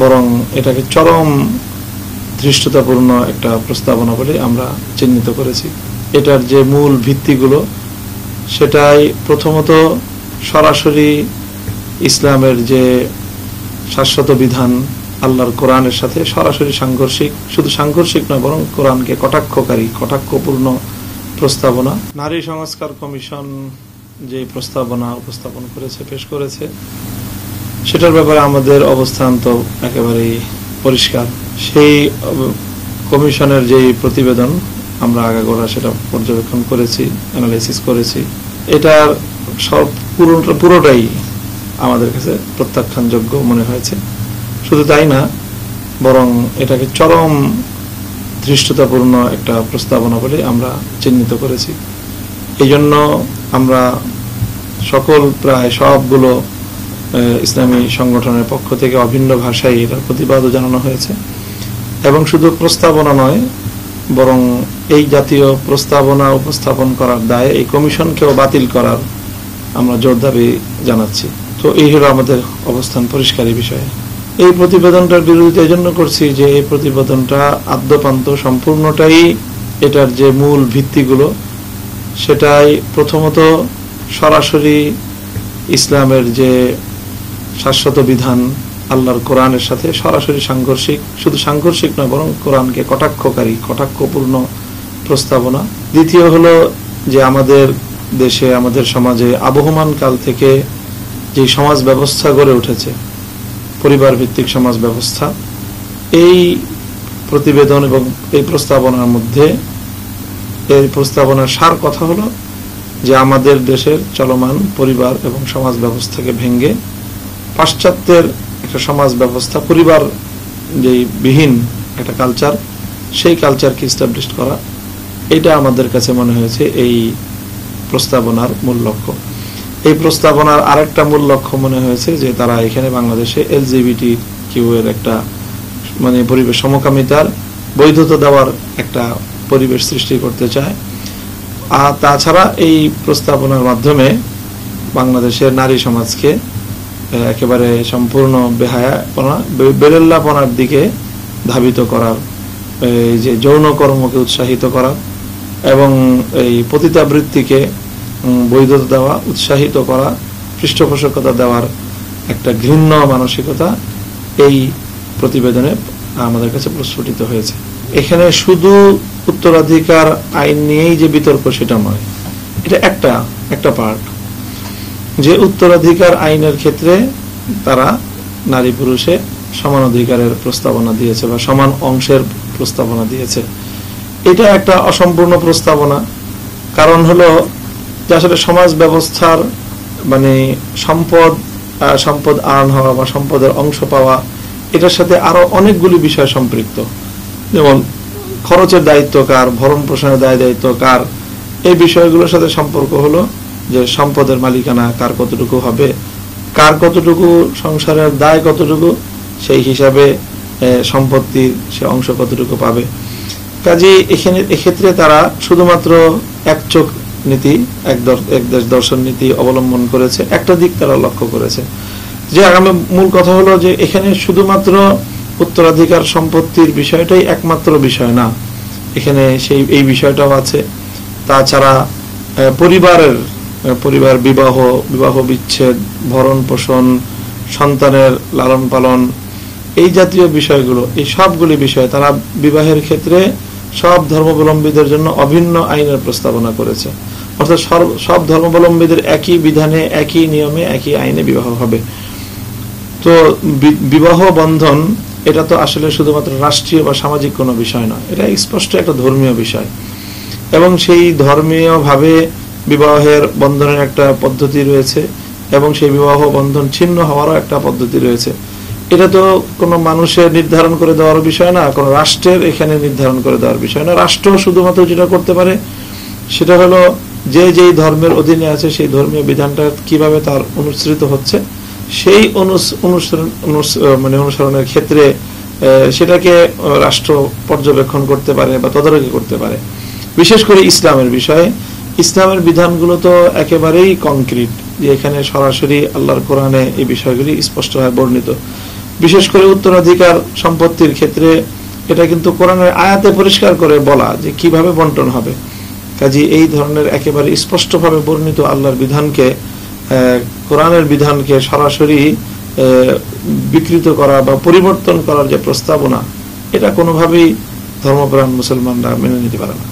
বরং এটাকে চরম ধৃষ্টতাপূর্ণ একটা প্রস্তাবনা বলে আমরা চিহ্নিত করেছি। এটার যে মূল ভিত্তিগুলো সেটাই প্রথমত সরাসরি ইসলামের যে শাশ্বত বিধান আল্লাহর কোরআনের সাথে সরাসরি সাংঘর্ষিক, শুধু সাংঘর্ষিক নয় বরং কোরআনকে কটাক্ষকারী, কটাক্ষপূর্ণ প্রস্তাবনা। নারী সংস্কার কমিশন যে প্রস্তাবনা উপস্থাপন করেছে, পেশ করেছে, সেটার ব্যাপারে আমাদের অবস্থান তো একেবারেই পরিষ্কার। সেই কমিশনের যে প্রতিবেদন আমরা আগাগোড়া সেটা পর্যবেক্ষণ করেছি, অ্যানালাইসিস করেছি। এটার সব পুরোটাই আমাদের কাছে প্রত্যাখ্যানযোগ্য মনে হয়েছে। শুধু তাই না, বরং এটাকে চরম ধৃষ্টতাপূর্ণ একটা প্রস্তাবনা বলে আমরা চিহ্নিত করেছি। এই জন্য আমরা প্রায় সবগুলো ইসলামী সংগঠনের পক্ষ থেকে অভিন্ন ভাষায় এটার প্রতিবাদও জানানো হয়েছে। এবং শুধু প্রস্তাবনা নয়, বরং এই জাতীয় প্রস্তাবনা উপস্থাপন করার দায়ে এই কমিশনকেও বাতিল করার আমরা জোর দাবি জানাচ্ছি। তো এই হলো আমাদের অবস্থান পরিষ্কারী বিষয়ে। এই প্রতিবেদনটার বিরোধিতা এই জন্য করছি যে এই প্রতিবেদনটা আদ্যপান্ত সম্পূর্ণটাই এটার যে মূল ভিত্তিগুলো সেটাই প্রথমত সরাসরি ইসলামের যে শাশ্বত বিধান আল্লাহর কোরআনের সাথে সরাসরি সাংঘর্ষিক, শুধু সাংঘর্ষিক নয় বরং কোরআনকে কটাক্ষকারী, কটাক্ষপূর্ণ প্রস্তাবনা। দ্বিতীয় হলো যে আমাদের দেশে, আমাদের সমাজে আবহমান কাল থেকে যে সমাজ ব্যবস্থা গড়ে উঠেছে, পরিবার ভিত্তিক সমাজ ব্যবস্থা, এই প্রতিবেদন এবং এই প্রস্তাবনার মধ্যে এই প্রস্তাবনার সার কথা হলো যে আমাদের দেশের চলমান পরিবার এবং সমাজ ব্যবস্থাকে ভেঙে পাশ্চাত্যের একটা সমাজ ব্যবস্থা, পরিবার যে বিহীন একটা কালচার, সেই কালচারকে এস্টাবলিশ করা, এটা আমাদের কাছে মনে হয়েছে এই প্রস্তাবনার মূল লক্ষ্য। এই প্রস্তাবনার আরেকটা মূল লক্ষ্য মনে হয়েছে যে তারা এখানে বাংলাদেশে LGBTQ এর একটা পরিবেশ সমকামিতার বৈধতা দেওয়ার একটা পরিবেশ সৃষ্টি করতে চায়। আর তাছাড়া এই প্রস্তাবনার মাধ্যমে বাংলাদেশের নারী সমাজকে একেবারে সম্পূর্ণ বেরেল্লাপনার দিকে ধাবিত করার, এই যে যৌন কর্মকে উৎসাহিত করা এবং এই পতিতাবৃত্তিকে বৈধতা দেওয়া, উৎসাহিত করা, পৃষ্ঠপোষকতা দেওয়ার একটা ঘৃণ্য মানসিকতা এই প্রতিবেদনে আমাদের কাছে প্রস্ফুটিত হয়েছে। এখানে শুধু উত্তরাধিকার আইন নিয়েই যে বিতর্ক সেটা নয়, এটা একটা পার্ট। যে উত্তরাধিকার আইনের ক্ষেত্রে তারা নারী পুরুষে সমান অধিকারের প্রস্তাবনা দিয়েছে বা সমান অংশের প্রস্তাবনা দিয়েছে, এটা একটা অসম্পূর্ণ প্রস্তাবনা। কারণ হলো যে আসলে সমাজ ব্যবস্থার সম্পদ আর্ন হওয়া বা সম্পদের অংশ পাওয়া, এটার সাথে আরো অনেকগুলি বিষয় সম্পৃক্ত। যেমন খরচের দায়িত্ব কার, ভরণ পোষণের দায়িত্ব কার, এই বিষয়গুলোর সাথে সম্পর্ক হলো যে সম্পদের মালিকানা কার কতটুকু হবে, কার কতটুকু সংসারের দায় কতটুকু, সেই হিসাবে সম্পত্তির সে অংশ কতটুকু পাবে। কাজেই এক্ষেত্রে তারা শুধুমাত্র একচোখ নীতি, এক দেশ দর্শন নীতি অবলম্বন করেছে। একটা দিক তারা লক্ষ্য করেছে যে আগামী মূল কথা হলো যে এখানে শুধুমাত্র উত্তরাধিকার সম্পত্তির বিষয়টাই একমাত্র বিষয় না, এখানে এই বিষয়টাও আছে। তাছাড়া পরিবার বিবাহ বিচ্ছেদ, ভরণ পোষণ, সন্তানের লালন পালন, এই জাতীয় বিষয়গুলো, এই সবগুলি বিষয় তারা বিবাহের ক্ষেত্রে সব ধর্মাবলম্বীদের জন্য অভিন্ন আইনের প্রস্তাবনা করেছে। অর্থাৎ সব ধর্মাবলম্বীদের একই বিধানে, একই নিয়মে, একই আইনে বিবাহ হবে। তো বিবাহ বন্ধন এটা তো আসলে শুধুমাত্র রাষ্ট্রীয় বা সামাজিক কোনো বিষয় নয়, এটা স্পষ্ট একটা ধর্মীয় বিষয়। এবং সেই ধর্মীয় ভাবে বিবাহের বন্ধনের একটা পদ্ধতি রয়েছে এবং সেই বিবাহ বন্ধন ছিন্ন হওয়ারও একটা পদ্ধতি রয়েছে। এটা তো কোনো মানুষের নির্ধারণ করে দেওয়ার বিষয় না, কোনো রাষ্ট্রের এখানে নির্ধারণ করে দেওয়ার বিষয় না। রাষ্ট্র শুধুমাত্র যেটা করতে পারে সেটা হলো যেই ধর্মের অধীনে আছে সেই ধর্মীয় বিধানটা কিভাবে তার অনুসৃত হচ্ছে সেই অনুসরণের ক্ষেত্রে সেটাকে রাষ্ট্র পর্যবেক্ষণ করতে পারে বা তদারকি করতে পারে। বিশেষ করে ইসলামের বিষয়ে, ইসলামের বিধানগুলো তো একেবারেই কংক্রিট, যে এখানে সরাসরি আল্লাহর কোরআনে এই বিষয়গুলি স্পষ্টভাবে বর্ণিত। বিশেষ করে উত্তরাধিকার সম্পত্তির ক্ষেত্রে এটা কিন্তু কোরআনের আয়াতে পরিষ্কার করে বলা যে কিভাবে বন্টন হবে। কাজে এই ধরনের একেবারে স্পষ্টভাবে বর্ণিত আল্লাহর বিধানকে, কোরআনের বিধানকে সরাসরি বিকৃত করা বা পরিবর্তন করার যে প্রস্তাবনা, এটা কোনোভাবেই ধর্মপ্রাণ মুসলমানরা মেনে নিতে পারে না।